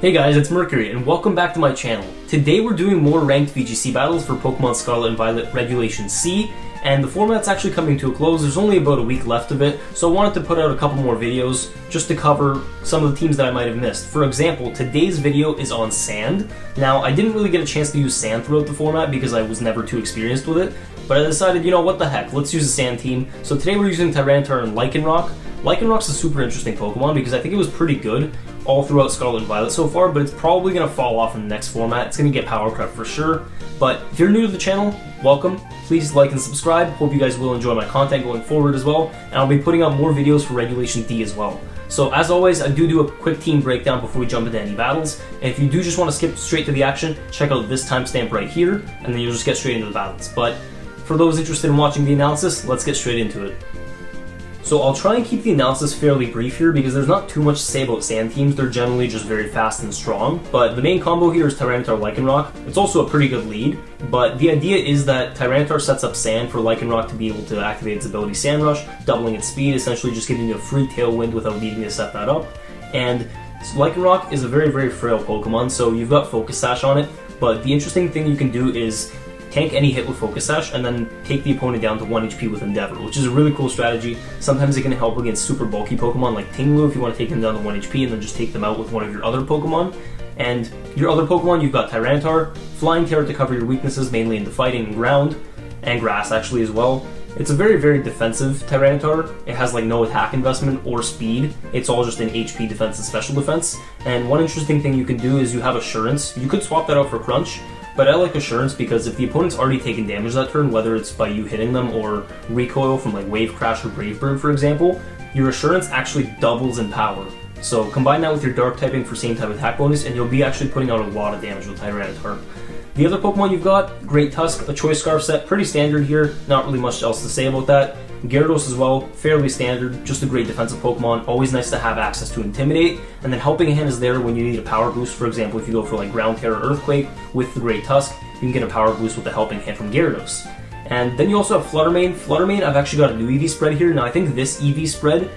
Hey guys, it's Mercury, and welcome back to my channel. Today we're doing more ranked VGC battles for Pokémon Scarlet and Violet Regulation C, and the format's actually coming to a close. There's only about a week left of it, so I wanted to put out a couple more videos just to cover some of the teams that I might have missed. For example, today's video is on Sand. Now, I didn't really get a chance to use Sand throughout the format because I was never too experienced with it, but I decided, you know, what the heck, let's use a Sand team. So today we're using Tyranitar and Lycanroc. Lycanroc's a super interesting Pokemon because I think it was pretty good all throughout Scarlet and Violet so far, but it's probably going to fall off in the next format. It's going to get power crept for sure. But if you're new to the channel, welcome. Please like and subscribe. Hope you guys will enjoy my content going forward as well. And I'll be putting out more videos for Regulation D as well. So as always, I do a quick team breakdown before we jump into any battles. And if you do just want to skip straight to the action, check out this timestamp right here, and then you'll just get straight into the battles. But for those interested in watching the analysis, let's get straight into it. So I'll try and keep the analysis fairly brief here because there's not too much to say about Sand teams. They're generally just very fast and strong. But the main combo here is Tyranitar Lycanroc. It's also a pretty good lead, but the idea is that Tyranitar sets up Sand for Lycanroc to be able to activate its ability Sand Rush, doubling its speed, essentially just giving you a free Tailwind without needing to set that up. And Lycanroc is a very, very frail Pokemon, so you've got Focus Sash on it, but the interesting thing you can do is tank any hit with Focus Sash, and then take the opponent down to 1 HP with Endeavor, which is a really cool strategy. Sometimes it can help against super bulky Pokemon like Tinglu if you want to take them down to 1 HP and then just take them out with one of your other Pokemon. And your other Pokemon, you've got Tyranitar, Flying Tera to cover your weaknesses mainly into fighting and ground, and grass actually as well. It's a very, very defensive Tyranitar. It has like no attack investment or speed. It's all just an HP defense and special defense. And one interesting thing you can do is you have Assurance. You could swap that out for Crunch, but I like Assurance because if the opponent's already taken damage that turn, whether it's by you hitting them or recoil from like Wave Crash or Brave Bird for example, your Assurance actually doubles in power. So combine that with your Dark typing for same type attack bonus and you'll be actually putting out a lot of damage with Tyranitar. The other Pokemon you've got, Great Tusk, a Choice Scarf set, pretty standard here, not really much else to say about that. Gyarados as well, fairly standard, just a great defensive Pokemon, always nice to have access to Intimidate, and then Helping Hand is there when you need a power boost. For example, if you go for like Ground Terror or Earthquake with the Great Tusk, you can get a power boost with the Helping Hand from Gyarados. And then you also have Fluttermane. Fluttermane, I've actually got a new EV spread here. Now I think this EV spread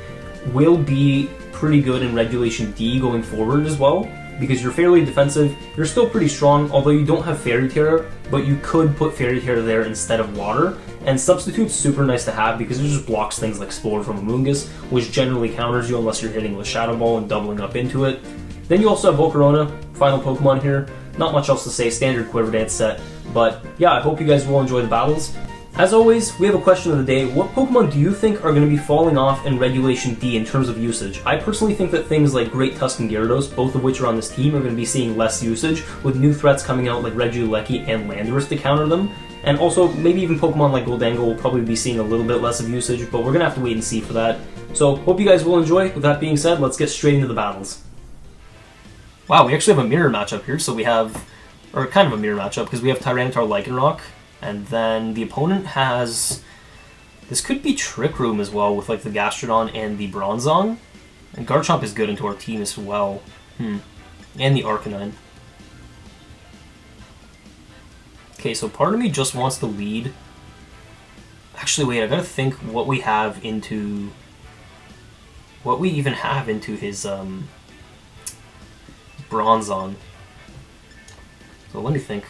will be pretty good in Regulation D going forward as well, because you're fairly defensive, you're still pretty strong, although you don't have Fairy Tera, but you could put Fairy Tera there instead of Water. And Substitute's super nice to have because it just blocks things like Spore from Amoonguss, which generally counters you unless you're hitting with Shadow Ball and doubling up into it. Then you also have Volcarona, final Pokemon here. Not much else to say, standard Quiver Dance set. But yeah, I hope you guys will enjoy the battles. As always, we have a question of the day. What Pokemon do you think are going to be falling off in Regulation D in terms of usage? I personally think that things like Great Tusk and Gyarados, both of which are on this team, are going to be seeing less usage, with new threats coming out like Regieleki and Landorus to counter them. And also, maybe even Pokemon like Goldango will probably be seeing a little bit less of usage, but we're going to have to wait and see for that. So, hope you guys will enjoy. With that being said, let's get straight into the battles. Wow, we actually have a mirror matchup here, so we have, or kind of a mirror matchup, because we have Tyranitar Lycanroc, and then the opponent has, this could be Trick Room as well, with like the Gastrodon and the Bronzong. And Garchomp is good into our team as well. And the Arcanine. Okay, so part of me just wants to lead. Actually, wait, I gotta think what we have into, what we even have into his Bronzong. So let me think.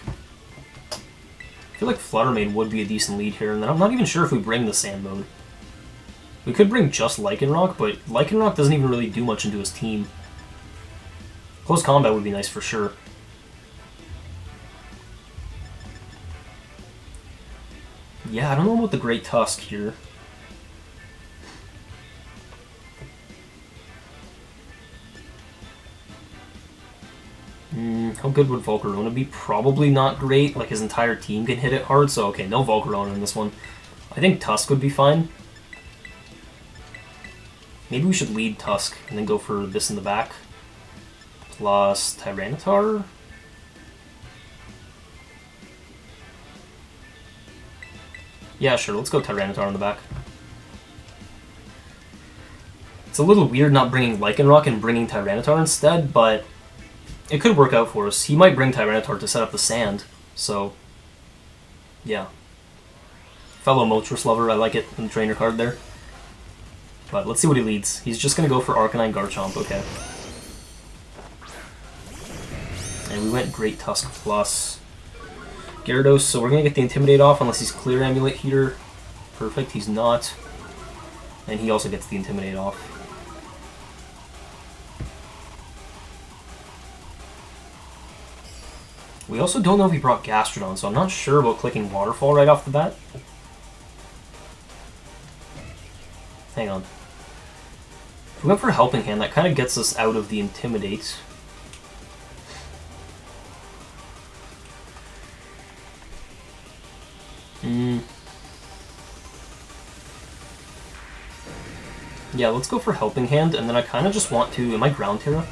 I feel like Fluttermane would be a decent lead here, and then I'm not even sure if we bring the Sand mode. We could bring just Lycanroc, but Lycanroc doesn't even really do much into his team. Close combat would be nice for sure. Yeah, I don't know about the Great Tusk here. How good would Volcarona be? Probably not great, like his entire team can hit it hard, so okay, no Volcarona in this one. I think Tusk would be fine. Maybe we should lead Tusk and then go for this in the back. Plus Tyranitar? Yeah, sure, let's go Tyranitar on the back. It's a little weird not bringing Lycanroc and bringing Tyranitar instead, but it could work out for us. He might bring Tyranitar to set up the Sand, so yeah. Fellow Moltres lover, I like it in the trainer card there. But let's see what he leads. He's just going to go for Arcanine Garchomp, okay. And we went Great Tusk plus Gyarados, so we're going to get the Intimidate off unless he's Clear Amulet Heater. Perfect, he's not. And he also gets the Intimidate off. We also don't know if he brought Gastrodon, so I'm not sure about clicking Waterfall right off the bat. Hang on. If we went for Helping Hand, that kind of gets us out of the Intimidate. Yeah, let's go for Helping Hand, and then I kind of just want to... Am I Ground Tera?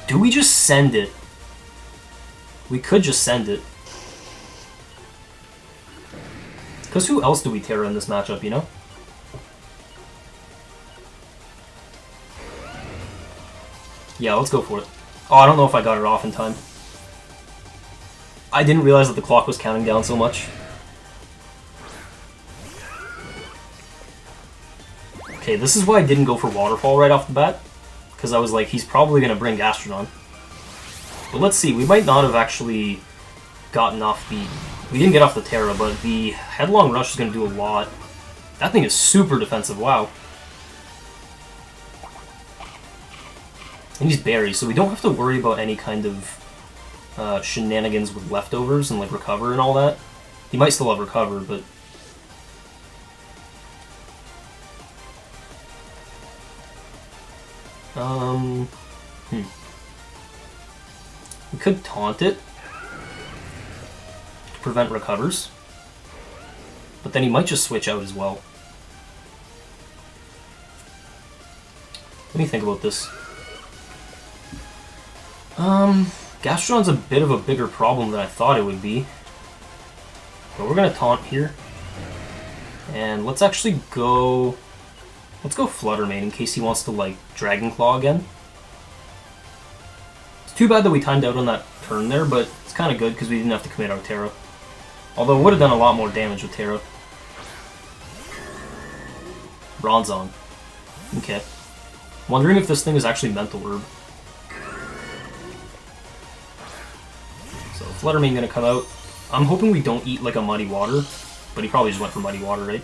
Do we just send it? We could just send it. Because who else do we Tera in this matchup, you know? Yeah, let's go for it. Oh, I don't know if I got it off in time. I didn't realize that the clock was counting down so much. Okay, this is why I didn't go for Waterfall right off the bat. Because I was like, he's probably going to bring Gastrodon. But let's see, we might not have actually gotten off the... We didn't get off the Tera, but the Headlong Rush is going to do a lot. That thing is super defensive, wow. And he's Berry, so we don't have to worry about any kind of shenanigans with leftovers and like Recover and all that. He might still have Recover, but... We could Taunt it to prevent Recovers, but then he might just switch out as well. Let me think about this. Gastrodon's a bit of a bigger problem than I thought it would be. But we're gonna Taunt here. And let's actually go... Let's go Flutter Mane in case he wants to, like, Dragon Claw again. It's too bad that we timed out on that turn there, but it's kind of good because we didn't have to commit our Tera. Although it would have done a lot more damage with Tera. Bronzong. Okay. Wondering if this thing is actually Mental Herb. So Flutter Mane gonna come out. I'm hoping we don't eat like a Muddy Water, but he probably just went for Muddy Water, right?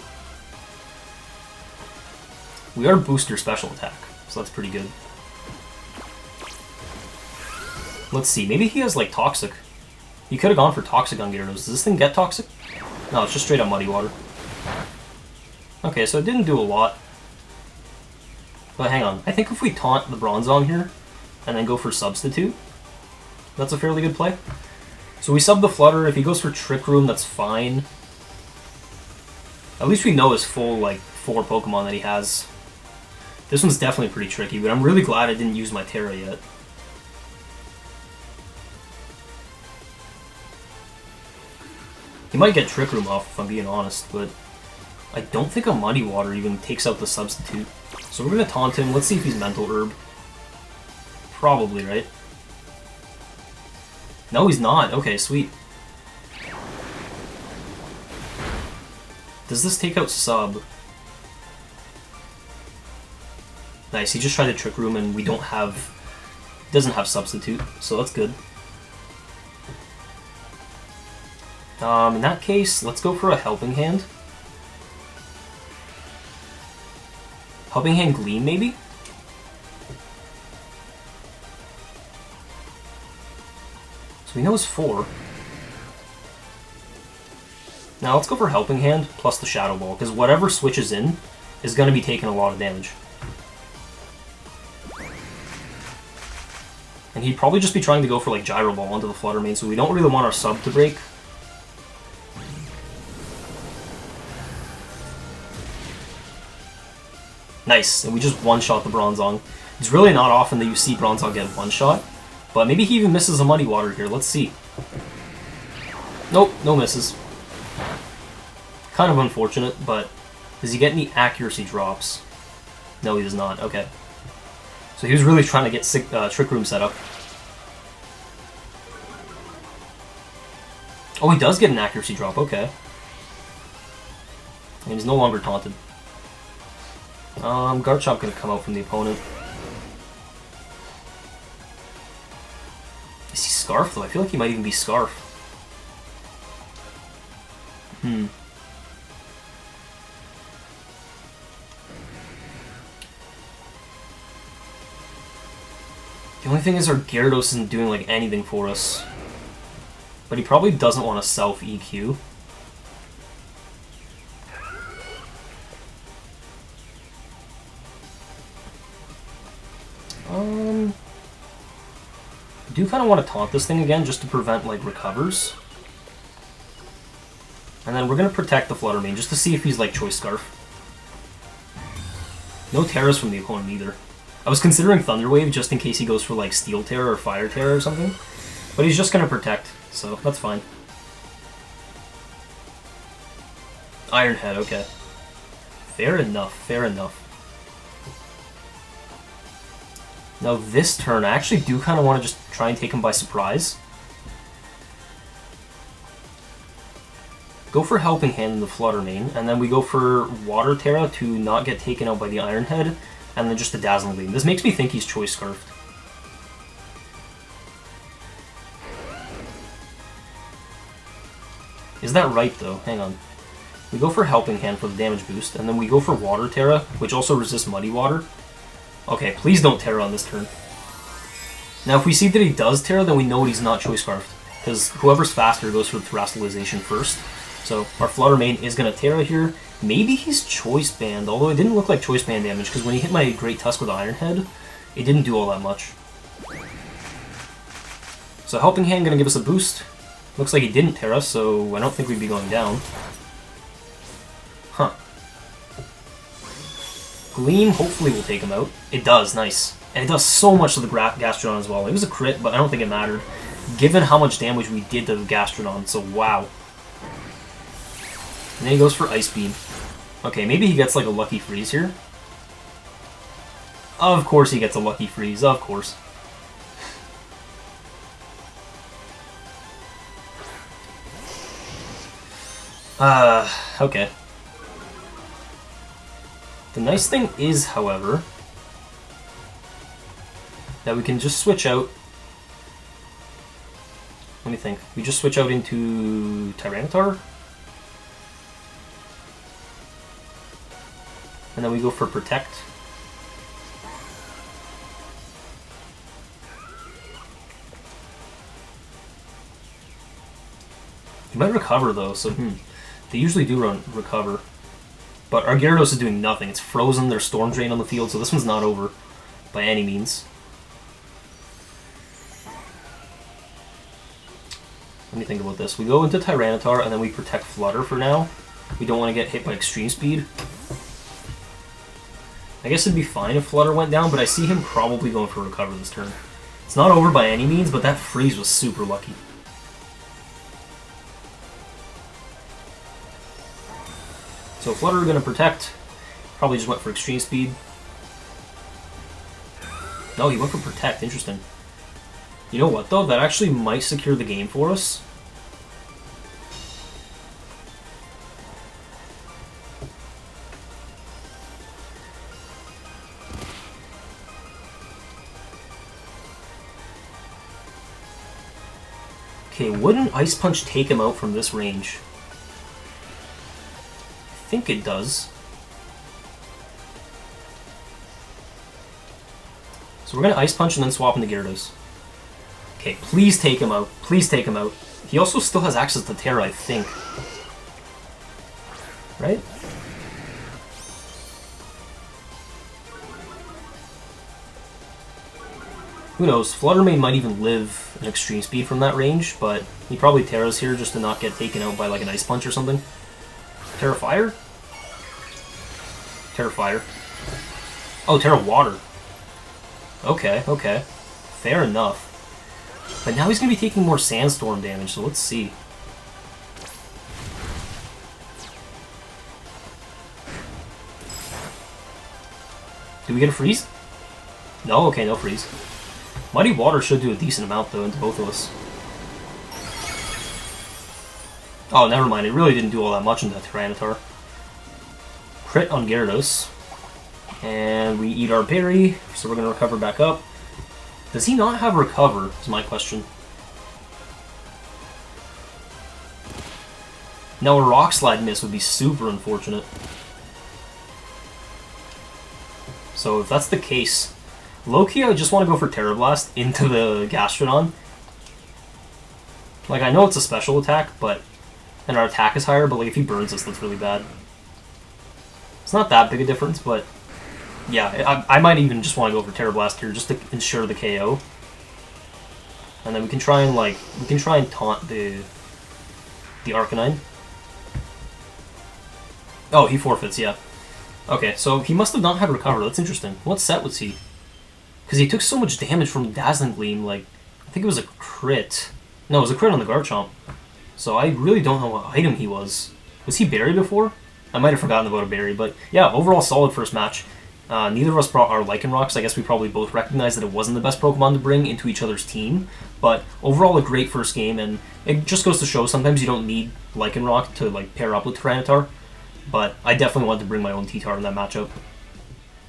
We are Booster Special Attack, so that's pretty good. Let's see, maybe he has like Toxic. He could have gone for Toxic on Gyarados. Does this thing get Toxic? No, it's just straight up Muddy Water. Okay, so it didn't do a lot. But hang on, I think if we taunt the Bronzong here, and then go for Substitute, that's a fairly good play. So we sub the Flutter. If he goes for Trick Room, that's fine. At least we know his full, like, 4 Pokemon that he has. This one's definitely pretty tricky, but I'm really glad I didn't use my Tera yet. He might get Trick Room off, if I'm being honest, but I don't think a Muddy Water even takes out the Substitute. So we're going to taunt him. Let's see if he's Mental Herb. Probably, right? No, he's not. Okay, sweet. Does this take out Sub? Nice, he just tried to Trick Room and we don't have... doesn't have Substitute, so that's good. In that case, let's go for a Helping Hand. Helping Hand Gleam, maybe? So we know it's 4. Now let's go for Helping Hand plus the Shadow Ball, because whatever switches in is going to be taking a lot of damage. And he'd probably just be trying to go for like Gyro Ball onto the Flutter Mane, so we don't really want our sub to break. Nice, and we just one-shot the Bronzong. It's really not often that you see Bronzong get one-shot, but maybe he even misses a Muddy Water here. Let's see. Nope, no misses. Kind of unfortunate, but does he get any accuracy drops? No, he does not. Okay. So he was really trying to get Trick Room set up. Oh, he does get an accuracy drop. Okay. And he's no longer taunted. Garchomp gonna come out from the opponent. Is he Scarf, though? I feel like he might even be Scarf. The only thing is our Gyarados isn't doing, like, anything for us. But he probably doesn't want to self-EQ. I do kind of want to taunt this thing again just to prevent, like, recovers. And then we're going to protect the Flutter Mane just to see if he's, like, Choice Scarf. No Teras from the opponent either. I was considering Thunder Wave just in case he goes for, like, Steel Tera or Fire Tera or something. But he's just going to protect, so that's fine. Iron Head, okay. Fair enough, fair enough. Now this turn, I actually do kind of want to just try and take him by surprise. Go for Helping Hand in the Flutter Mane, and then we go for Water Tera to not get taken out by the Iron Head, and then just the Dazzling Gleam. This makes me think he's Choice Scarfed. Is that right, though? Hang on. We go for Helping Hand for the damage boost, and then we go for Water Tera, which also resists Muddy Water. Okay, please don't Tera on this turn. Now, if we see that he does Tera, then we know he's not Choice Scarfed, because whoever's faster goes for the Terastalization first. So, our Flutter Mane is going to Tera here. Maybe he's Choice Band, although it didn't look like Choice Band damage, because when he hit my Great Tusk with Iron Head, it didn't do all that much. So, Helping Hand going to give us a boost. Looks like he didn't Tera, so I don't think we'd be going down. Huh. Gleam hopefully will take him out. It does, nice. And it does so much to the Gastrodon as well. It was a crit, but I don't think it mattered, given how much damage we did to the Gastrodon, so wow. And then he goes for Ice Beam. Okay, maybe he gets like a Lucky Freeze here. Of course he gets a Lucky Freeze, of course. Okay. The nice thing is, however, that we can just switch out. Let me think. We just switch out into Tyranitar. And then we go for Protect. He might recover though, so they usually do recover. But our Gyarados is doing nothing. It's frozen, there's Storm Drain on the field, so this one's not over by any means. Let me think about this. We go into Tyranitar and then we protect Flutter for now. We don't want to get hit by Extreme Speed. I guess it'd be fine if Flutter went down, but I see him probably going for Recover this turn. It's not over by any means, but that freeze was super lucky. So Flutter going to protect. Probably just went for Extreme Speed. No, he went for Protect. Interesting. You know what, though? That actually might secure the game for us. Okay, wouldn't Ice Punch take him out from this range? I think it does. So we're going to Ice Punch and then swap into Gyarados. Okay, please take him out. Please take him out. He also still has access to Tera, I think. Right? Who knows? Flutter Mane might even live an Extreme Speed from that range, but he probably Teras here just to not get taken out by like an Ice Punch or something. Tera Fire? Tera Fire. Oh, Tera Water. Okay, okay. Fair enough. But now he's going to be taking more Sandstorm damage, so let's see. Do we get a freeze? No? Okay, no freeze. Muddy Water should do a decent amount, though, into both of us. Oh, never mind. It really didn't do all that much into Tyranitar. Crit on Gyarados. And we eat our berry, so we're going to recover back up. Does he not have Recover, is my question. Now a Rock Slide miss would be super unfortunate. So if that's the case, low-key I just want to go for Terra Blast into the Gastrodon. Like, I know it's a special attack, and our attack is higher, but like if he burns us, that's really bad. It's not that big a difference, but yeah, I might even just want to go for Terra Blast here just to ensure the KO. And then we can try and taunt the Arcanine. Oh, he forfeits, yeah. Okay, so he must have not had Recover. That's interesting. What set was he? Because he took so much damage from Dazzling Gleam, like, I think it was a crit. No, it was a crit on the Garchomp. So I really don't know what item he was. Was he Berry before? I might have forgotten about a Berry, but yeah, overall solid first match. Neither of us brought our Lycanrocs. I guess we probably both recognized that it wasn't the best Pokemon to bring into each other's team. But overall, a great first game, and it just goes to show sometimes you don't need Lycanroc to like pair up with Tyranitar. But I definitely wanted to bring my own T-Tar in that matchup.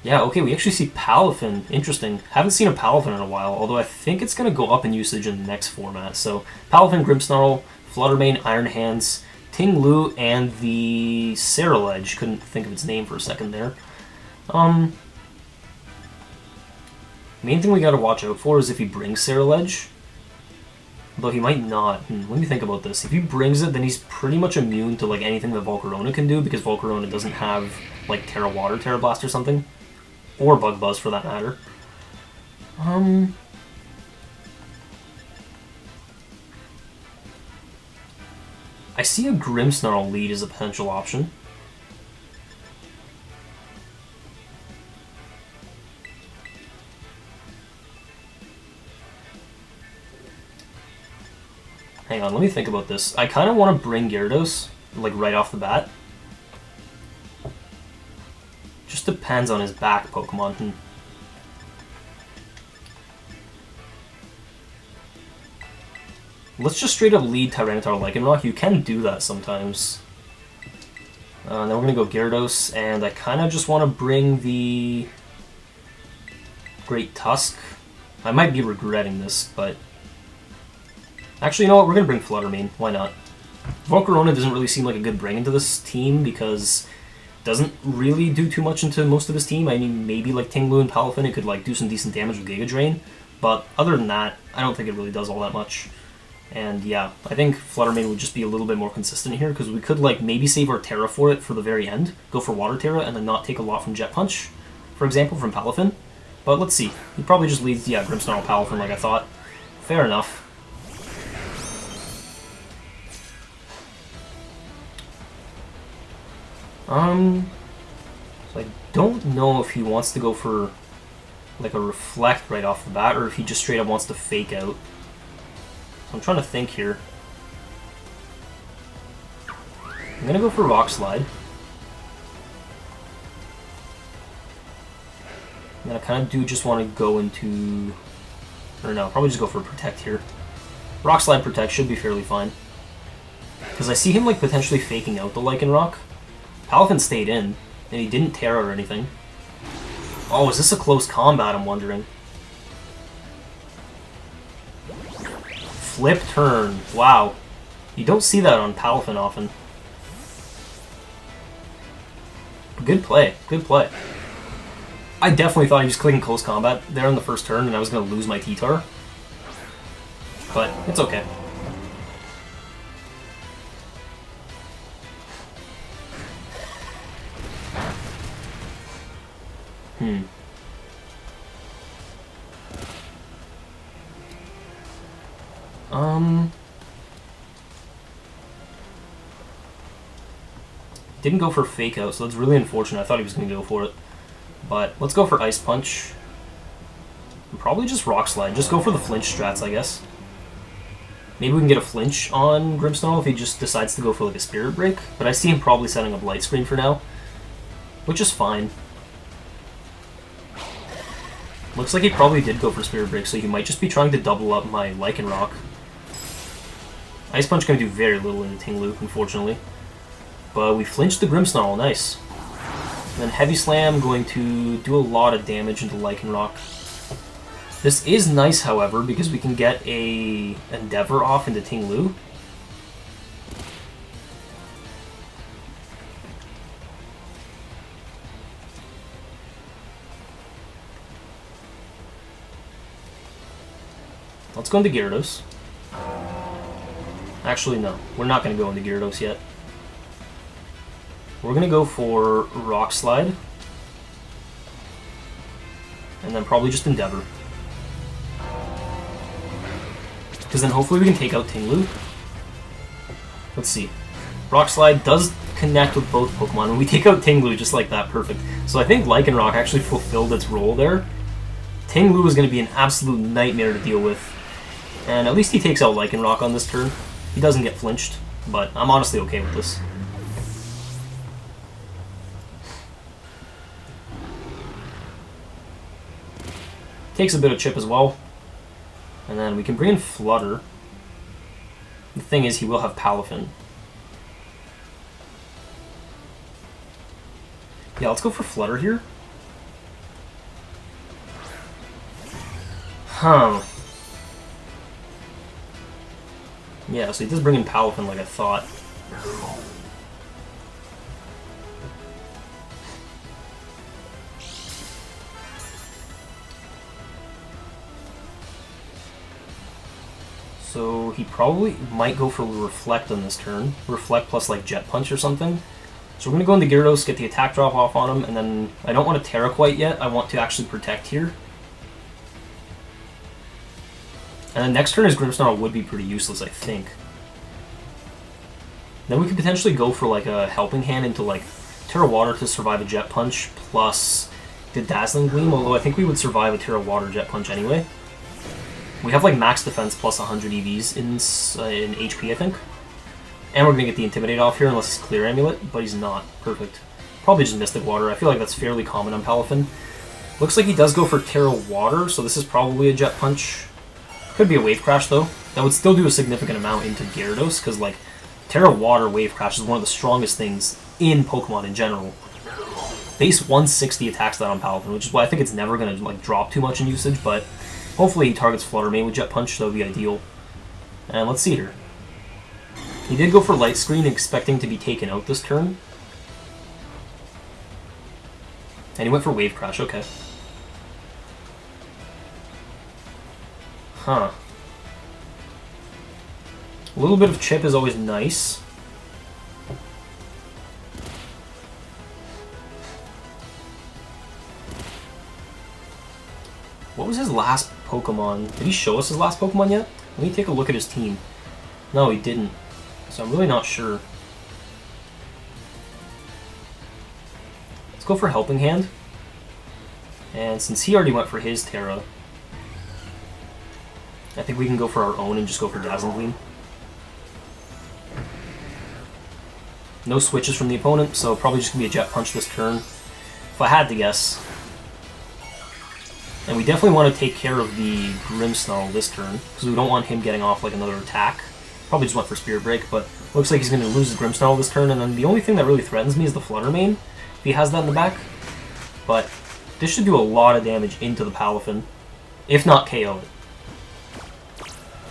Yeah, okay, we actually see Palafin. Interesting. Haven't seen a Palafin in a while, although I think it's going to go up in usage in the next format. So, Palafin, Grimmsnarl, Fluttermane, Iron Hands, Ting-Lu, and the Ceruledge. Couldn't think of its name for a second there. Main thing we gotta watch out for is if he brings Ceruledge. Though he might not. Let me think about this. If he brings it, then he's pretty much immune to like anything that Volcarona can do, because Volcarona doesn't have like Terra Water, Terra Blast or something. Or Bug Buzz for that matter. I see a Grimmsnarl lead as a potential option. Hang on, let me think about this. I kind of want to bring Gyarados, like, right off the bat. Just depends on his back Pokemon. Let's just straight up lead Tyranitar Lycanroc. You can do that sometimes. Then we're going to go Gyarados, and I kind of just want to bring the Great Tusk. I might be regretting this, but... Actually, you know what? We're going to bring Fluttermane. Why not? Volcarona doesn't really seem like a good bring into this team because it doesn't really do too much into most of his team. I mean, maybe like Ting-Lu and Palafin, it could like do some decent damage with Giga Drain. But other than that, I don't think it really does all that much. And yeah, I think Fluttermane would just be a little bit more consistent here because we could like maybe save our Terra for it for the very end. Go for Water Terra and then not take a lot from Jet Punch, for example, from Palafin. But let's see. He probably just leads, yeah, Grimmsnarl Palafin like I thought. Fair enough. So I don't know if he wants to go for like a Reflect right off the bat, or if he just straight up wants to Fake Out. So I'm trying to think here. I'm gonna go for Rock Slide. And then I kind of do just want to go into... Or no, probably just go for Protect here. Rock Slide Protect should be fairly fine. Because I see him like potentially faking out the Lycanroc. Palafin stayed in, and he didn't Terra or anything. Oh, is this a close combat, I'm wondering? Flip turn. Wow. You don't see that on Palafin often. Good play. Good play. I definitely thought he was clicking close combat there in the first turn, and I was going to lose my T-Tar. But it's okay. Didn't go for Fake Out, so that's really unfortunate. I thought he was going to go for it. But let's go for Ice Punch. And probably just Rock Slide. Just go for the flinch strats, I guess. Maybe we can get a flinch on Grimmsnarl if he just decides to go for like a Spirit Break. But I see him probably setting up Light Screen for now, which is fine. Looks like he probably did go for Spirit Break, so he might just be trying to double up my Lycanroc. Ice Punch going to do very little in the Ting-Lu, unfortunately. But we flinched the Grimmsnarl, nice. And then Heavy Slam going to do a lot of damage into Lycanroc. This is nice, however, because we can get a Endeavor off into Ting-Lu. go into Gyarados. Actually, no. We're not going to go into Gyarados yet. We're going to go for Rock Slide. And then probably just Endeavor. Because then hopefully we can take out Tinglu. Let's see. Rock Slide does connect with both Pokemon, and we take out Tinglu just like that, perfect. So I think Lycanroc actually fulfilled its role there. Tinglu is going to be an absolute nightmare to deal with, and at least he takes out Lycanroc on this turn. He doesn't get flinched, but I'm honestly okay with this. Takes a bit of chip as well, and then we can bring in Flutter. The thing is, he will have Palafin. Yeah, let's go for Flutter here. Huh. Yeah, so he does bring in Palafin like I thought. So he probably might go for Reflect on this turn. Reflect plus like Jet Punch or something. So we're going to go into Gyarados, get the attack drop off on him, and then I don't want to Terra quite yet. I want to actually protect here. And then next turn his Grimmsnarl would be pretty useless, I think. Then we could potentially go for like a Helping Hand into like Terra Water to survive a Jet Punch plus the Dazzling Gleam, although I think we would survive a Terra Water Jet Punch anyway. We have like max defense plus 100 EVs in HP, I think. And we're going to get the Intimidate off here unless it's Clear Amulet, but he's not. Perfect. Probably just Mystic Water. I feel like that's fairly common on Palafin. Looks like he does go for Terra Water, so this is probably a Jet Punch. Could be a Wave Crash, though. That would still do a significant amount into Gyarados, because like Terra Water Wave Crash is one of the strongest things in Pokemon in general. Base 160 attacks that on Palafin, which is why I think it's never going to like drop too much in usage, but hopefully he targets Flutter Mane with Jet Punch, so that would be ideal. And let's see here. He did go for Light Screen, expecting to be taken out this turn. And he went for Wave Crash, okay. Huh. A little bit of chip is always nice. What was his last Pokemon? Did he show us his last Pokemon yet? Let me take a look at his team. No, he didn't. So I'm really not sure. Let's go for Helping Hand. And since he already went for his Terra, I think we can go for our own and just go for Dazzling Gleam. No switches from the opponent, so probably just going to be a Jet Punch this turn, if I had to guess. And we definitely want to take care of the Grimmsnarl this turn, because we don't want him getting off like another attack. Probably just went for Spirit Break, but looks like he's going to lose his Grimmsnarl this turn, and then the only thing that really threatens me is the Flutter Mane, if he has that in the back. But this should do a lot of damage into the Palafin, if not KO it.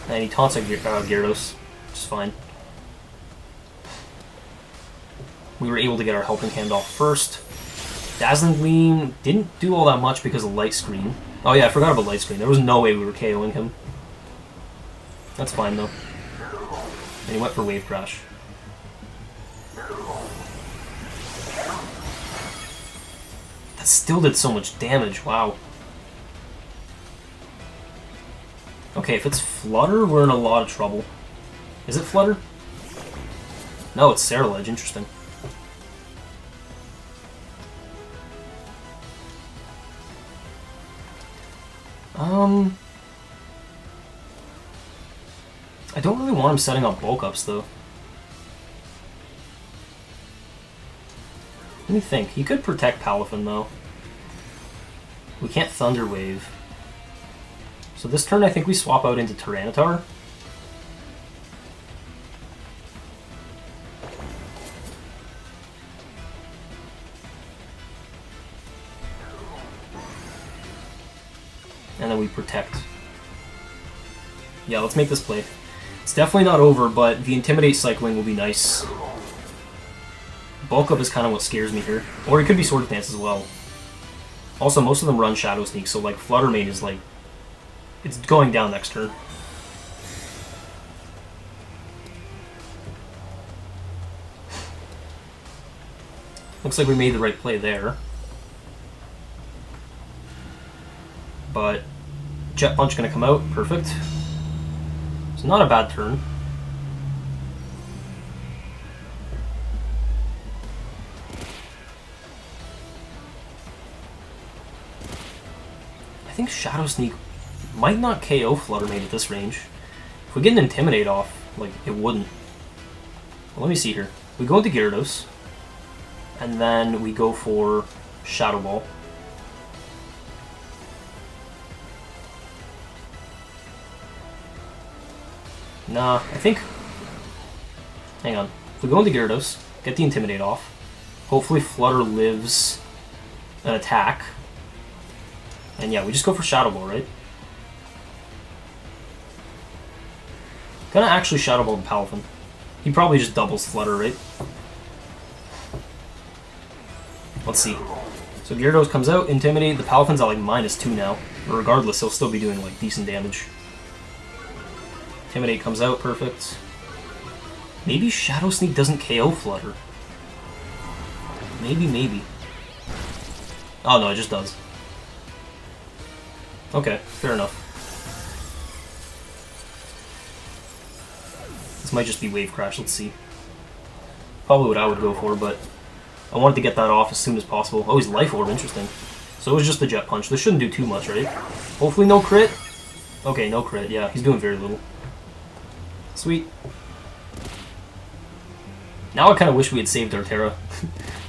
And he taunts Gyarados, which is fine. We were able to get our Helping Hand off first. Dazzling Gleam didn't do all that much because of Light Screen. Oh yeah, I forgot about Light Screen. There was no way we were KOing him. That's fine though. And he went for Wave Crash. That still did so much damage, wow. Okay, if it's Flutter, we're in a lot of trouble. Is it Flutter? No, it's Ceruledge, interesting. I don't really want him setting up bulk ups though. Let me think. He could protect Palafin though. We can't Thunder Wave. So this turn I think we swap out into Tyranitar. And then we protect. Yeah, let's make this play. It's definitely not over, but the Intimidate cycling will be nice. Bulk Up is kind of what scares me here. Or it could be Sword Dance as well. Also, most of them run Shadow Sneak, so like Flutter Mane is like... it's going down next turn. Looks like we made the right play there. But Jet Punch gonna come out, perfect. It's not a bad turn. I think Shadow Sneak might not KO Flutter Mane at this range. If we get an Intimidate off, like, it wouldn't. Well, let me see here. We go into Gyarados, and then we go for Shadow Ball. Nah, I think... Hang on. If we go into Gyarados, get the Intimidate off, hopefully Flutter lives an attack. And yeah, we just go for Shadow Ball, right? Gonna actually Shadow Ball the Palafin. He probably just doubles Flutter, right? Let's see. So Gyarados comes out, Intimidate. The Palafin's at like -2 now. But regardless, he'll still be doing like decent damage. Intimidate comes out, perfect. Maybe Shadow Sneak doesn't KO Flutter. Maybe. Oh no, it just does. Okay, fair enough. This might just be Wave Crash, let's see. Probably what I would go for, but I wanted to get that off as soon as possible. Oh, he's Life Orb, interesting. So it was just the Jet Punch. This shouldn't do too much, right? Hopefully no crit. Okay, no crit, yeah, he's doing very little. Sweet. Now I kind of wish we had saved our Tera.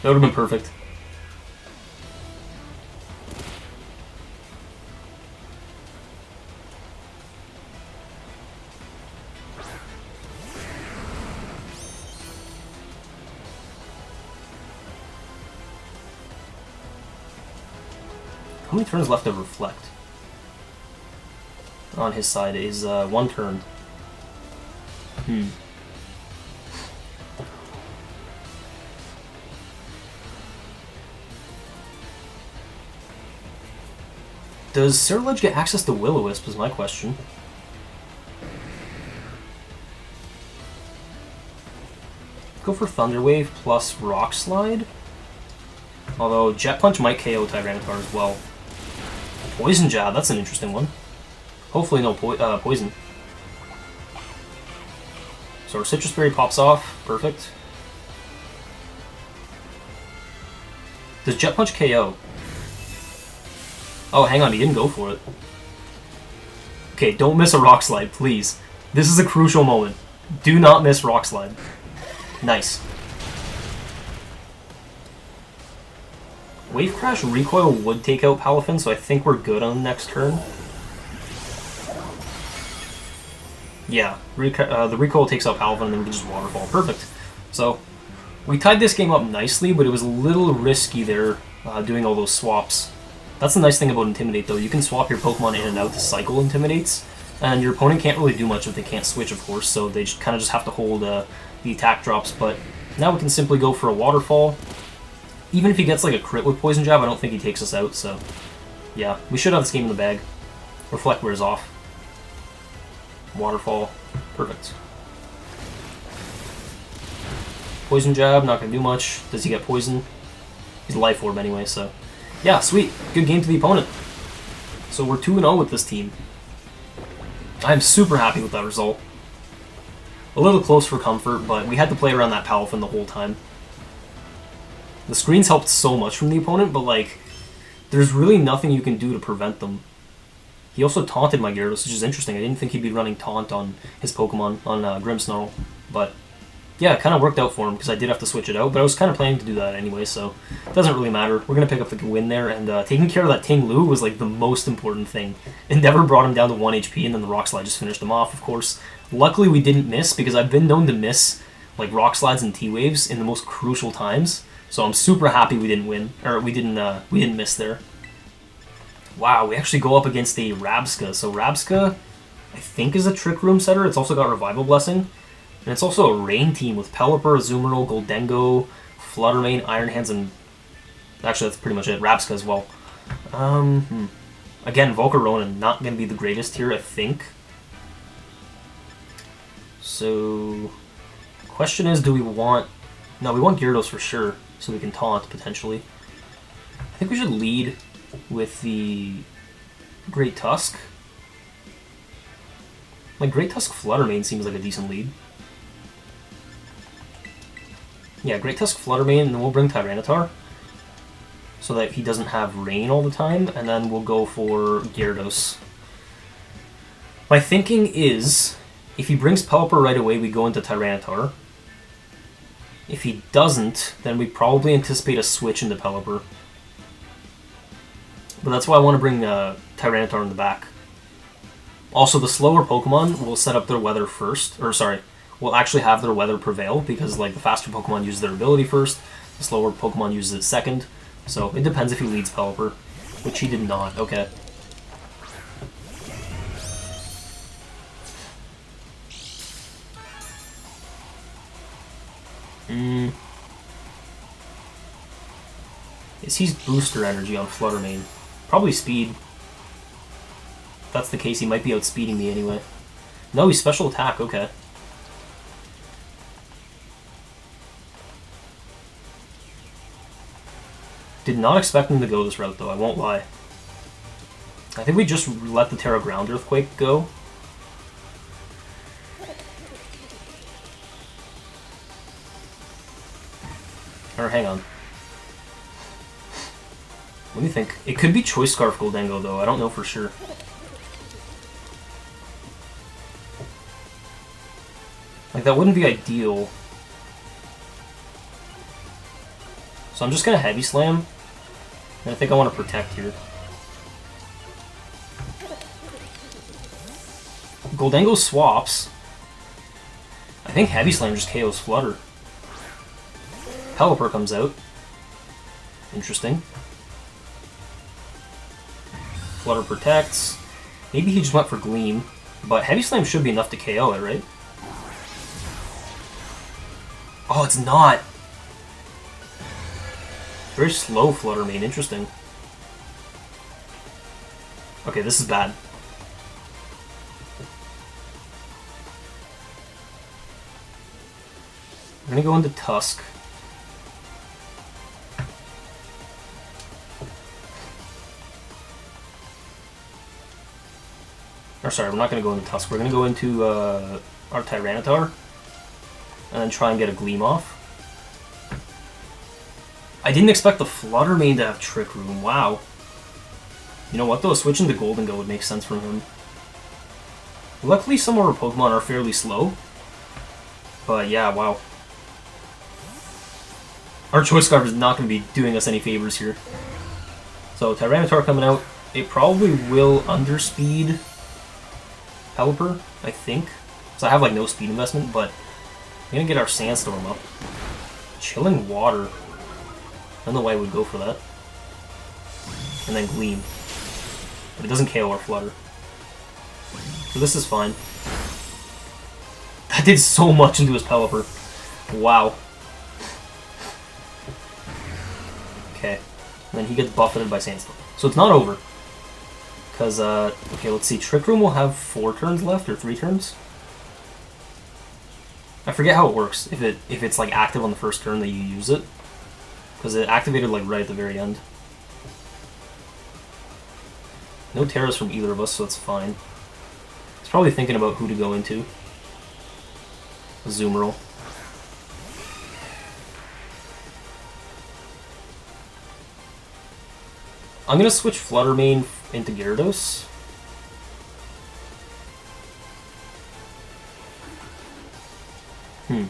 That would have been perfect. How many turns left of Reflect? On his side is 1 turn. Does Cerulege get access to Will-O-Wisp is my question. Go for Thunder Wave plus Rock Slide. Although Jet Punch might KO Tyranitar as well. Poison Jab, that's an interesting one. Hopefully no poison. So our Citrus Berry pops off, perfect. Does Jet Punch KO? Oh, hang on, he didn't go for it. Okay, don't miss a Rock Slide, please. This is a crucial moment. Do not miss Rock Slide. Nice. Wave Crash Recoil would take out Palafin, so I think we're good on the next turn. Yeah, the Recoil takes out Palafin and then we can just Waterfall. Perfect. So, we tied this game up nicely, but it was a little risky there, doing all those swaps. That's the nice thing about Intimidate, though. You can swap your Pokemon in and out to cycle Intimidates, and your opponent can't really do much if they can't switch, of course, so they kind of just have to hold the attack drops, but now we can simply go for a Waterfall. Even if he gets like a crit with Poison Jab, I don't think he takes us out, so yeah, we should have this game in the bag. Reflect wears off. Waterfall, perfect. Poison Jab, not gonna do much. Does he get poison? He's Life Orb anyway, so yeah, sweet. Good game to the opponent. So we're 2-0 with this team. I'm super happy with that result. A little close for comfort, but we had to play around that Palafin the whole time. The screens helped so much from the opponent, but like, there's really nothing you can do to prevent them. He also taunted my Gyarados, which is interesting. I didn't think he'd be running taunt on his Pokemon, on Grimmsnarl, but yeah, it kind of worked out for him because I did have to switch it out, but I was kind of planning to do that anyway, so it doesn't really matter. We're going to pick up the win there, and taking care of that Ting Lu was like the most important thing. Endeavor brought him down to 1 HP, and then the Rock Slide just finished him off, of course. Luckily we didn't miss, because I've been known to miss like Rock Slides and T-Waves in the most crucial times. So I'm super happy we didn't win, or we didn't miss there. Wow, we actually go up against a Rabska. So Rabska, I think, is a Trick Room setter. It's also got Revival Blessing, and it's also a Rain team with Pelipper, Azumarill, Goldengo, Flutter Mane, Iron Hands, and actually that's pretty much it. Rabska as well. Again, Volcarona not gonna be the greatest here, I think. So, question is, do we want? No, we want Gyarados for sure. so we can taunt, potentially. I think we should lead with the Great Tusk. Like, Great Tusk Flutter Mane seems like a decent lead. Yeah, Great Tusk Flutter Mane, and then we'll bring Tyranitar, so that he doesn't have rain all the time, and then we'll go for Gyarados. My thinking is, if he brings Pelipper right away, we go into Tyranitar. If he doesn't, then we probably anticipate a switch into Pelipper. But that's why I want to bring Tyranitar in the back. Also, the slower Pokemon will set up their weather first, or sorry, will actually have their weather prevail, because like the faster Pokemon use their ability first, the slower Pokemon uses it second. So it depends if he leads Pelipper, which he did not. Okay. Is he's booster energy on Flutter Mane? Probably speed. If that's the case, he might be outspeeding me anyway. No, he's special attack, okay. Did not expect him to go this route, though, I won't lie. I think we just let the Terra Ground Earthquake go. Or hang on. Let me think. It could be Choice Scarf Goldengo, though. I don't know for sure. Like, that wouldn't be ideal. So I'm just gonna Heavy Slam. And I think I want to Protect here. Goldengo swaps. I think Heavy Slam just KOs Flutter. Pelipper comes out. Interesting. Flutter protects. Maybe he just went for Gleam, but Heavy Slam should be enough to KO it, right? Oh, it's not! Very slow Flutter Mane, interesting. Okay, this is bad. We're gonna go into Tusk. Or sorry, we're not going to go into Tusk. We're going to go into our Tyranitar. And then try and get a Gleam off. I didn't expect the Flutter Mane to have Trick Room. Wow. You know what though? Switching to Goldengo would make sense from him. Luckily some of our Pokemon are fairly slow. But yeah, wow. Our Choice Scarf is not going to be doing us any favors here. So Tyranitar coming out. It probably will underspeed Pelipper, I think. So I have like no speed investment, but I'm gonna get our Sandstorm up. Chilling Water. I don't know why I would go for that. And then Gleam. But it doesn't KO our Flutter. So this is fine. That did so much into his Pelipper. Wow. Okay. And then he gets buffeted by Sandstorm. So it's not over. Because, okay, let's see. Trick Room will have 4 turns left, or 3 turns? I forget how it works, if it's, like, active on the first turn that you use it. Because it activated, like, right at the very end. No Terras from either of us, so it's fine. It's probably thinking about who to go into. Azumarill. I'm gonna switch Flutter Mane into Gyarados. He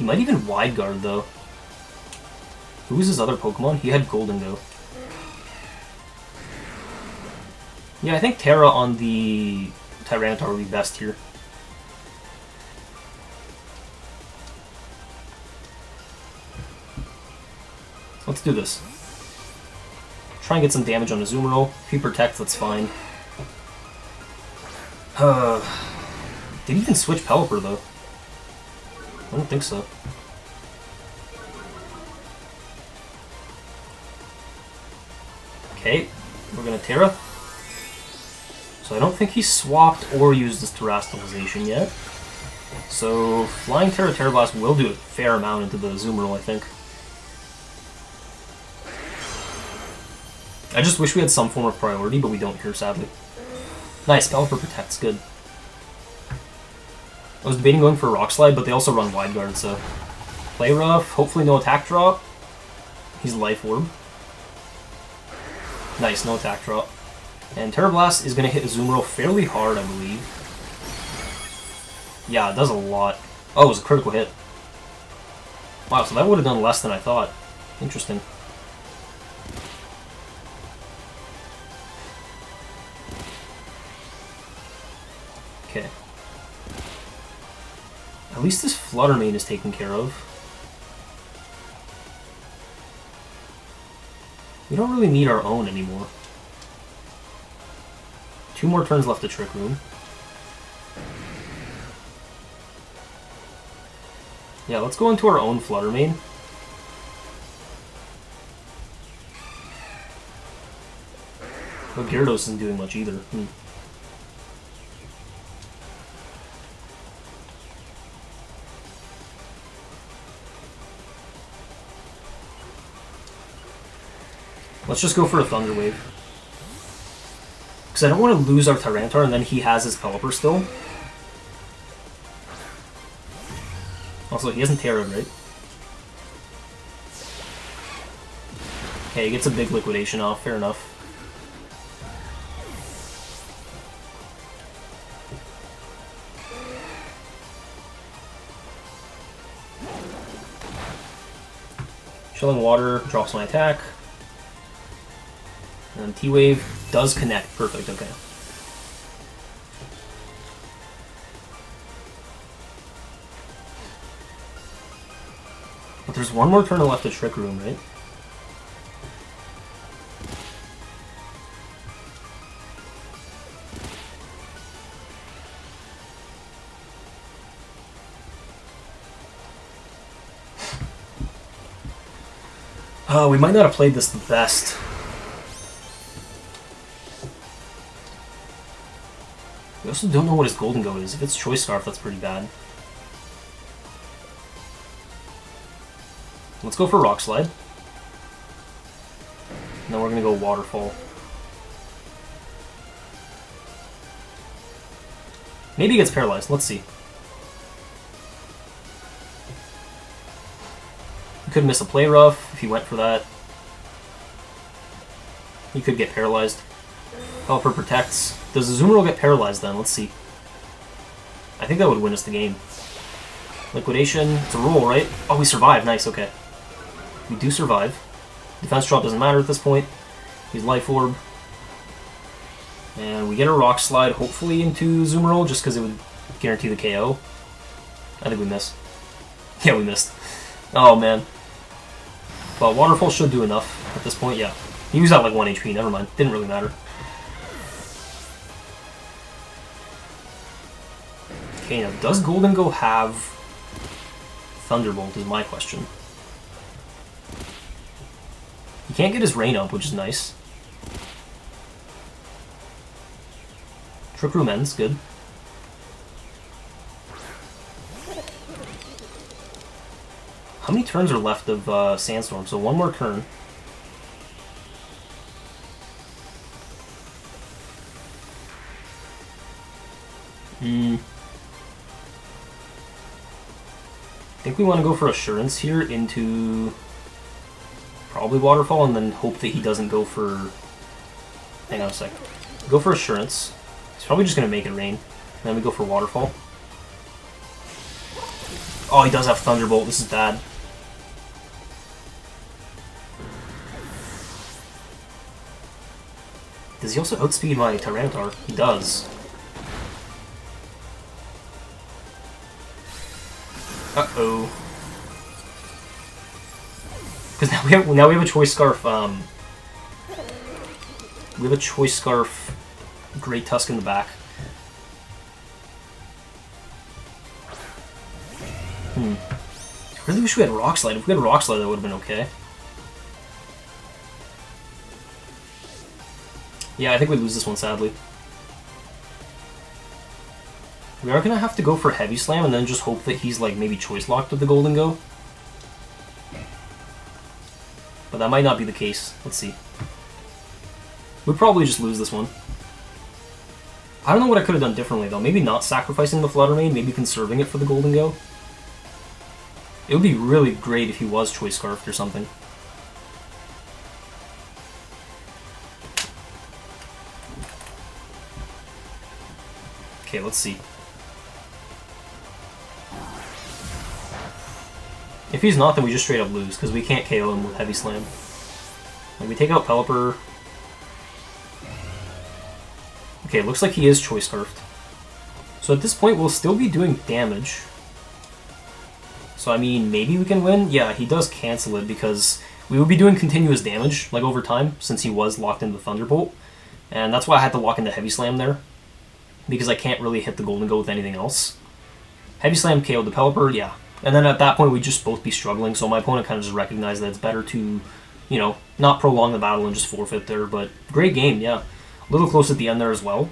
might even Wide Guard though. Who was his other Pokemon? He had Goldengo. Yeah, I think Terra on the Tyranitar would be best here. Let's do this. Try and get some damage on Azumarill. If he protects, that's fine. Did he even switch Pelipper, though? I don't think so. Okay, we're gonna Terra. So I don't think he swapped or used his Terastalization yet. So, Flying Tera Blast will do a fair amount into the Azumarill, I think. I just wish we had some form of priority, but we don't here, sadly. Nice, Caliper Protect's good. I was debating going for a Rock Slide, but they also run Wide Guard, so... Play Rough, hopefully no attack drop. He's Life Orb. Nice, no attack drop. And Tera Blast is going to hit Azumarill fairly hard, I believe. Yeah, it does a lot. Oh, it was a critical hit. Wow, so that would have done less than I thought. Interesting. Okay. At least this Flutter Mane is taken care of. We don't really need our own anymore. 2 more turns left to Trick Room. Yeah, let's go into our own Flutter Mane. But Gyarados isn't doing much either. Let's just go for a Thunder Wave. Because I don't want to lose our Tyranitar and then he has his Pelipper still. Also, he hasn't Terra'd, right? Okay, he gets a big Liquidation off, fair enough. Chilling Water drops my attack. And T-Wave does connect. Perfect, okay. But there's one more turn left to Trick Room, right? We might not have played this the best. We also don't know what his Golden Goat is. If it's Choice Scarf, that's pretty bad. Let's go for Rock Slide. And then we're going to go Waterfall. Maybe he gets paralyzed. Let's see. He could miss a Play Rough if he went for that. He could get paralyzed. Helper protects. Does Azumarill get paralyzed then? Let's see. I think that would win us the game. Liquidation. It's a roll, right? Oh, we survived. Nice, okay. We do survive. Defense drop doesn't matter at this point. He's Life Orb. And we get a Rock Slide, hopefully into Azumarill, just because it would guarantee the KO. I think we missed. Yeah, we missed. Oh, man. But Waterfall should do enough at this point, yeah. He used out like 1 HP, never mind. Didn't really matter. Okay, now does Golden Go have Thunderbolt is my question. He can't get his Rain up, which is nice. Trick Room ends, good. How many turns are left of Sandstorm? So one more turn. I think we want to go for Assurance here into probably Waterfall and then hope that he doesn't go for... Hang on a sec. Go for Assurance. He's probably just going to make it rain. And then we go for Waterfall. Oh, he does have Thunderbolt. This is bad. Does he also outspeed my Tyranitar? He does. Uh-oh. Because now we have a Choice Scarf, we have a Choice Scarf Great Tusk in the back. I really wish we had Rock Slide. If we had Rock Slide, that would have been okay. Yeah, I think we lose this one, sadly. We are going to have to go for Heavy Slam and then just hope that he's like maybe Choice Locked with the Golden Go. But that might not be the case. Let's see. We'd probably just lose this one. I don't know what I could have done differently though. Maybe not sacrificing the Flutter Mane, maybe conserving it for the Golden Go. It would be really great if he was Choice Scarfed or something. Okay, let's see. If he's not, then we just straight up lose, because we can't KO him with Heavy Slam. And we take out Pelipper. Okay, it looks like he is Choice Scarfed. So at this point, we'll still be doing damage. So I mean, maybe we can win? Yeah, he does cancel it, because we would be doing continuous damage, like over time, since he was locked into the Thunderbolt. And that's why I had to lock into Heavy Slam there, because I can't really hit the Golden Go with anything else. Heavy Slam KO'd the Pelipper, yeah. And then at that point, we'd just both be struggling, so my opponent kind of just recognized that it's better to, you know, not prolong the battle and just forfeit there. But great game, yeah. A little close at the end there as well.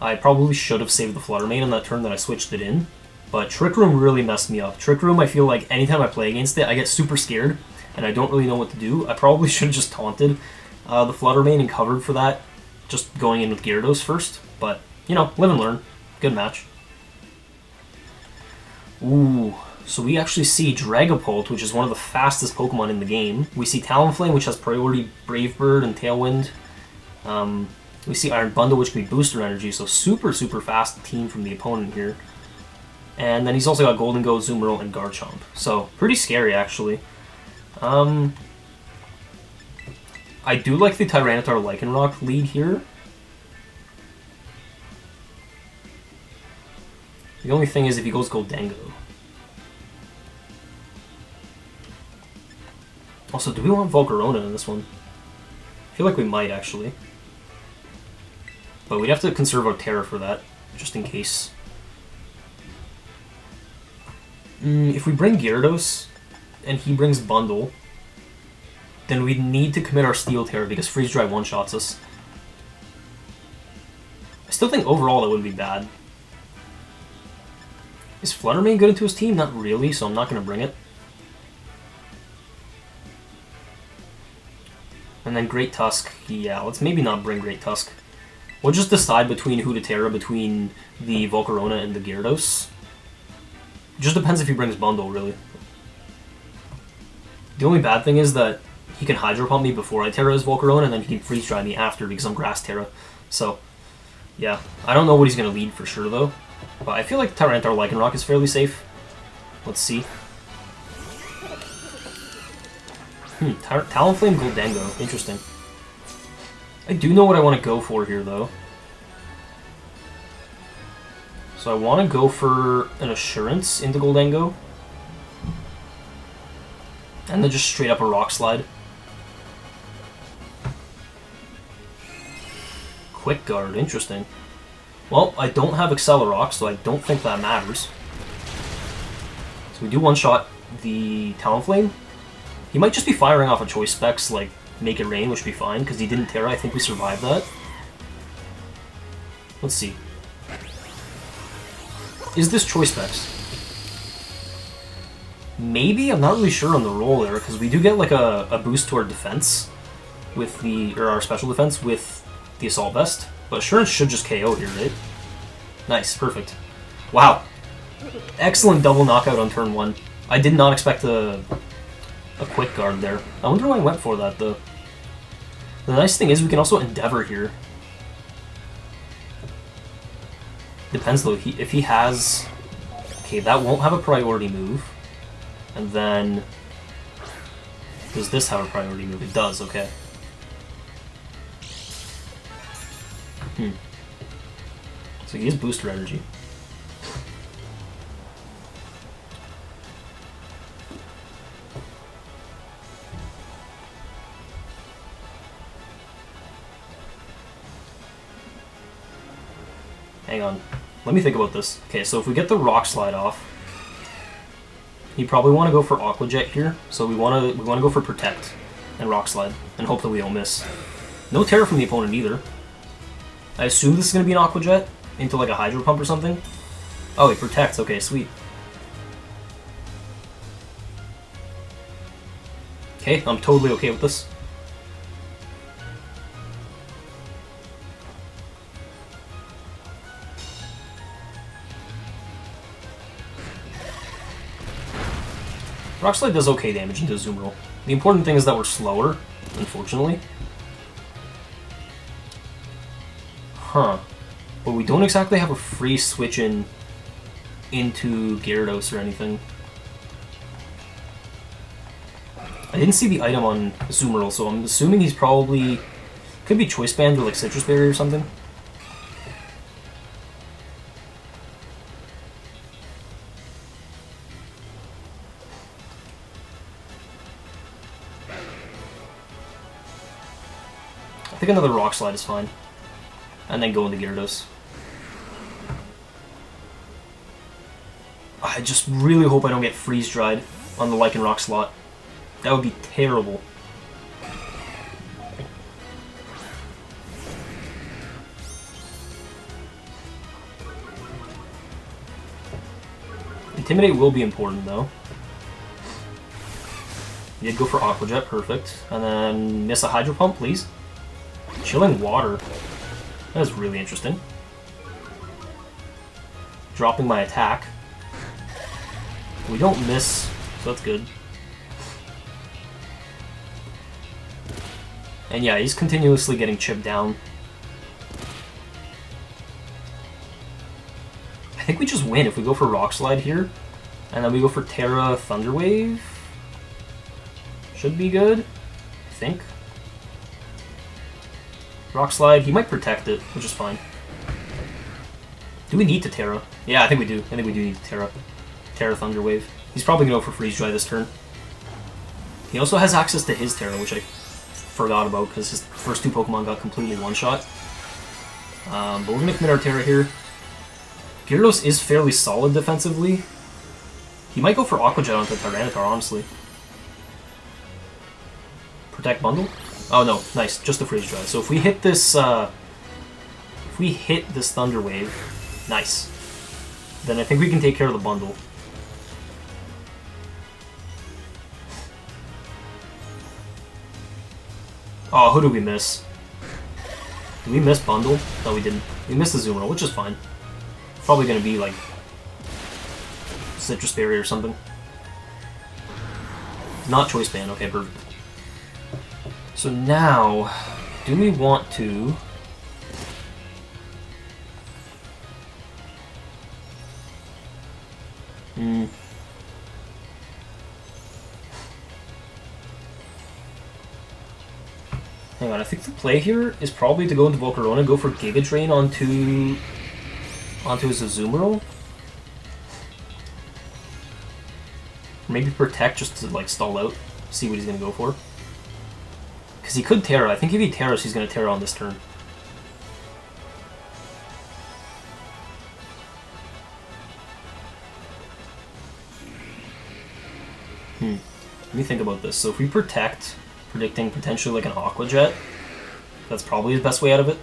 I probably should have saved the Flutter Mane on that turn that I switched it in. But Trick Room really messed me up. Trick Room, I feel like anytime I play against it, I get super scared, and I don't really know what to do. I probably should have just taunted the Flutter Mane and covered for that, just going in with Gyarados first. But, you know, live and learn. Good match. Ooh. So we actually see Dragapult, which is one of the fastest Pokemon in the game. We see Talonflame, which has priority Brave Bird and Tailwind. We see Iron Bundle, which can be booster energy, so super, super fast team from the opponent here. And then he's also got Golden Go, Zoomerl, and Garchomp. So, pretty scary, actually. I do like the Tyranitar Lycanroc lead here. The only thing is if he goes Goldengo. Also, do we want Volcarona in this one? I feel like we might, actually. But we'd have to conserve our Tera for that, just in case. If we bring Gyarados, and he brings Bundle, then we'd need to commit our Steel Tera, because Freeze Dry one-shots us. I still think overall that wouldn't be bad. Is Flutter Mane good into his team? Not really, so I'm not going to bring it. And then Great Tusk, yeah, let's maybe not bring Great Tusk. We'll just decide between who to Tera, between the Volcarona and the Gyarados. It just depends if he brings Bundle, really. The only bad thing is that he can Hydro Pump me before I Tera his Volcarona, and then he can Freeze Dry me after because I'm Grass Tera. So, yeah. I don't know what he's going to lead for sure, though. But I feel like Tyranitar Lycanroc is fairly safe. Let's see. Talonflame Goldengo. Interesting. I do know what I want to go for here, though. So I want to go for an Assurance into Goldengo. And then just straight up a Rock Slide. Quick Guard. Interesting. Well, I don't have Accelerock, so I don't think that matters. So we do one-shot the Talonflame. He might just be firing off a Choice Specs, like Make It Rain, which would be fine, because he didn't Tera. I think we survived that. Let's see. Is this Choice Specs? Maybe? I'm not really sure on the roll there, because we do get like a boost to our defense with the, or our special defense with the Assault Vest. But Assurance should just KO here, right? Nice, perfect. Wow. Excellent double knockout on turn 1. I did not expect a Quick Guard there. I wonder why I went for that, though. The nice thing is we can also Endeavor here. Depends, though. If he has... Okay, that won't have a priority move. And then... Does this have a priority move? It does, okay. So he has Booster Energy. Hang on. Let me think about this. Okay, so if we get the Rock Slide off, you probably want to go for Aqua Jet here. So we want to go for Protect and Rock Slide and hope that we don't miss. No Tera from the opponent either. I assume this is going to be an Aqua Jet into like a Hydro Pump or something. Oh, it protects. Okay, sweet. Okay, I'm totally okay with this. Rock Slide does okay damage into Azumarill. The important thing is that we're slower, unfortunately. Huh. But we don't exactly have a free switch into Gyarados or anything. I didn't see the item on Azumarill, so I'm assuming he's probably... Could be Choice Band or like Citrus Berry or something. I think another Rock Slide is fine. And then go into Gyarados. I just really hope I don't get Freeze Dried on the Lycanroc slot. That would be terrible. Intimidate will be important, though. You did go for Aqua Jet, perfect. And then miss a Hydro Pump, please. Chilling Water. That is really interesting. Dropping my attack. We don't miss, so that's good. And yeah, he's continuously getting chipped down. I think we just win if we go for Rock Slide here. And then we go for Tera Thunder Wave. Should be good, I think. Rock Slide, he might protect it, which is fine. Do we need to Tera? Yeah, I think we do. I think we do need to Tera. Tera Thunder Wave. He's probably going to go for Freeze Dry this turn. He also has access to his Tera, which I forgot about because his first two Pokemon got completely one-shot. But we're going to commit our Tera here. Gyarados is fairly solid defensively. He might go for Aqua Jet onto Tyranitar, honestly. Protect Bundle? Oh no, nice, just the Freeze Dry. So if we hit this, Thunder Wave, nice. Then I think we can take care of the bundle. Oh, who did we miss? Did we miss bundle? No, we didn't. We missed the Azumarill, which is fine. Probably gonna be like Citrus Berry or something. Not Choice Band, okay, perfect. So now, do we want to... Hang on, I think the play here is probably to go into Volcarona, go for Giga Drain onto his Azumarill. Maybe Protect just to like stall out, see what he's gonna go for. Because he could Tera. I think if he Teras, he's gonna Tera on this turn. Let me think about this. So if we Protect, predicting potentially like an Aqua Jet, that's probably his best way out of it.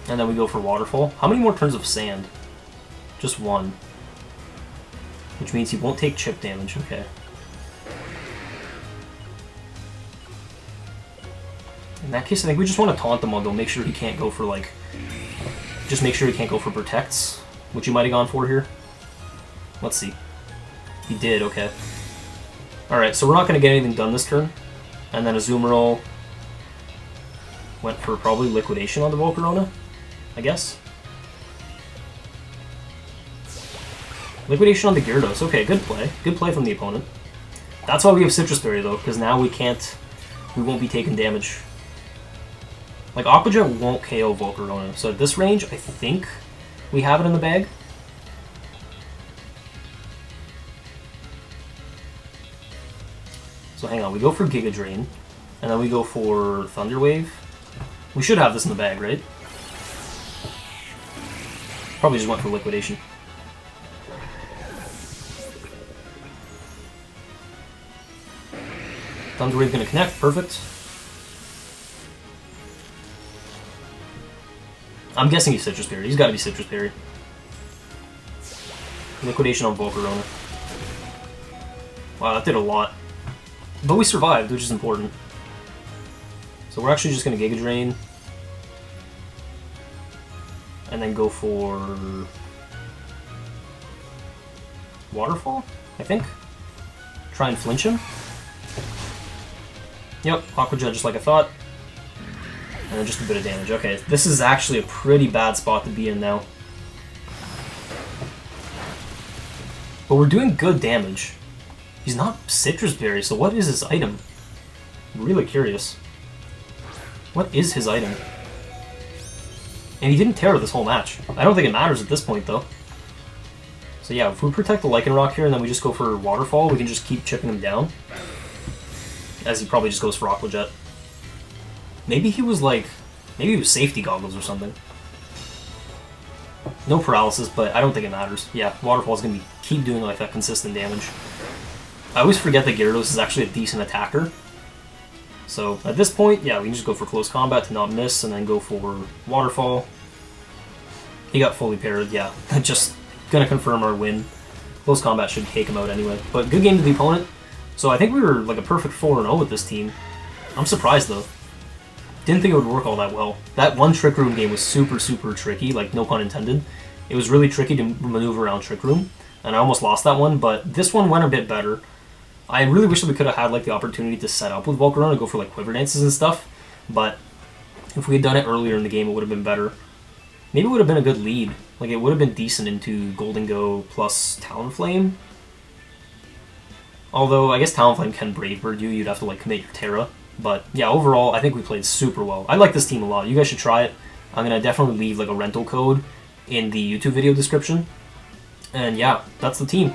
And then we go for Waterfall. How many more turns of Sand? Just one. Which means he won't take chip damage, okay. In that case, I think we just want to taunt the Mundle, make sure he can't go for like... Just make sure he can't go for Protects, which he might have gone for here. Let's see. He did, okay. Alright, so we're not going to get anything done this turn. And then Azumarill went for probably Liquidation on the Volcarona, I guess. Liquidation on the Gyarados. Okay, good play. Good play from the opponent. That's why we have Citrus Berry, though, because now we won't be taking damage. Like, Aqua Jet won't KO Volcarona, so at this range, I think we have it in the bag. So hang on, we go for Giga Drain, and then we go for Thunder Wave. We should have this in the bag, right? Probably just went for Liquidation. Thunder Wave gonna connect, perfect. I'm guessing he's Citrus Berry. He's got to be Citrus Berry. Liquidation on Volcarona. Wow, that did a lot. But we survived, which is important. So we're actually just going to Giga Drain. And then go for... Waterfall, I think? Try and flinch him. Yep, Aqua Jet just like I thought. And then just a bit of damage. Okay, this is actually a pretty bad spot to be in now. But we're doing good damage. He's not Citrus Berry, so what is his item? I'm really curious. What is his item? And he didn't Tera this whole match. I don't think it matters at this point, though. So yeah, if we protect the Lycanroc here and then we just go for Waterfall, we can just keep chipping him down. As he probably just goes for Aqua Jet. Maybe he was like... Maybe he was Safety Goggles or something. No paralysis, but I don't think it matters. Yeah, Waterfall's gonna keep doing like that consistent damage. I always forget that Gyarados is actually a decent attacker. So at this point, yeah, we can just go for Close Combat to not miss and then go for Waterfall. He got fully parried, yeah. Just gonna confirm our win. Close Combat should take him out anyway. But good game to the opponent. So I think we were like a perfect 4-0 with this team. I'm surprised though. Didn't think it would work all that well. That one Trick Room game was super, super tricky, like no pun intended. It was really tricky to maneuver around Trick Room, and I almost lost that one, but this one went a bit better. I really wish that we could have had like the opportunity to set up with Volcarona and go for like Quiver Dances and stuff, but if we had done it earlier in the game, it would have been better. Maybe it would have been a good lead. Like, it would have been decent into Golden Go plus Talonflame. Although, I guess Talonflame can Brave Bird you, you'd have to like commit your Tera. But yeah, overall, I think we played super well. I like this team a lot. You guys should try it. I'm going to definitely leave like a rental code in the YouTube video description. And yeah, that's the team.